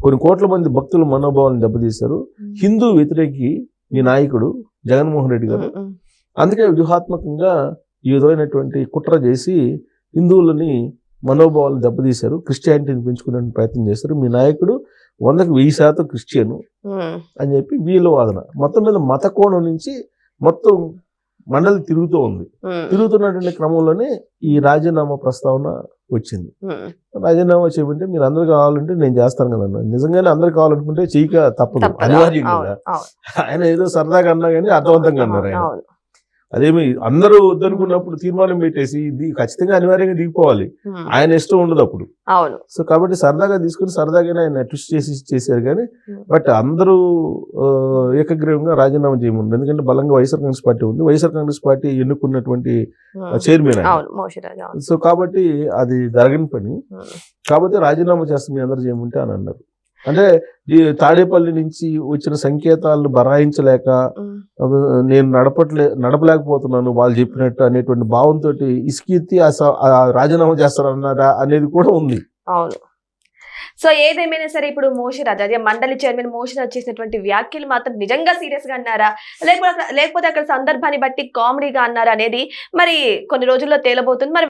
కొన్ని కోట్ల మంది భక్తుల మనోభావాలను దెబ్బతీశారు. హిందూ వ్యతిరేకి ఈ నాయకుడు జగన్మోహన్ రెడ్డి గారు. అందుకే వ్యూహాత్మకంగా ఈ విధమైనటువంటి కుట్ర చేసి హిందువులని మనోభావాలను దెబ్బతీశారు, క్రిస్టియానిటీని పెంచుకునే ప్రయత్నం చేశారు. మీ నాయకుడు 100% క్రిస్టియను అని చెప్పి వీళ్ళ వాదన. మొత్తం మీద మత కోణం నుంచి మొత్తం మండలి తిరుగుతూ ఉంది. తిరుగుతున్నటువంటి క్రమంలోనే ఈ రాజీనామా ప్రస్తావన వచ్చింది. రాజీనామా చేయమంటే మీరు అందరు కావాలంటే నేను చేస్తాను కదన్నా. నిజంగానే అందరు కావాలనుకుంటే చేయక తప్పదు, అనివార్యం కదా. ఆయన ఏదో సరదాగా అన్నా కానీ అర్థవంతంగా అన్నారు ఆయన. అదేమి అందరూ వద్దనుకున్నప్పుడు తీర్మానం పెట్టేసి ఇది ఖచ్చితంగా అనివార్యంగా దిగిపోవాలి, ఆయన ఇష్టం ఉండదు అప్పుడు. సో కాబట్టి సరదాగా తీసుకుని సరదాగానే ఆయన ట్విస్ట్ చేశారు కానీ బట్ అందరూ ఏకగ్రీవంగా రాజీనామా చేయమన్నారు. ఎందుకంటే బలంగా వైఎస్ఆర్ కాంగ్రెస్ పార్టీ ఉంది, వైఎస్ఆర్ కాంగ్రెస్ పార్టీ ఎన్నుకున్నటువంటి చైర్మన్. సో కాబట్టి అది జరగని పని. కాబట్టి రాజీనామా చేస్తాం మీ అందరూ చేయమంటే అని అన్నారు. అంటే ఈ తాడేపల్లి నుంచి వచ్చిన సంకేతాలను బరాయించలేక నేను నడపలేకపోతున్నాను వాళ్ళు చెప్పినట్టు అనేటువంటి భావంతో ఇసుకెత్తి రాజీనామా చేస్తారన్నారా అనేది కూడా ఉంది. అవును. సో ఏదేమైనా సరే ఇప్పుడు మోషిరాజ్ అదే మండలి చైర్మన్ మోషిరాజ్ చేసినటువంటి వ్యాఖ్యలు మాత్రం నిజంగా సీరియస్ గా అన్నారా లేకపోతే అక్కడ సందర్భాన్ని బట్టి కామెడీగా అన్నారా అనేది మరి కొన్ని రోజుల్లో తేలబోతుంది. మరి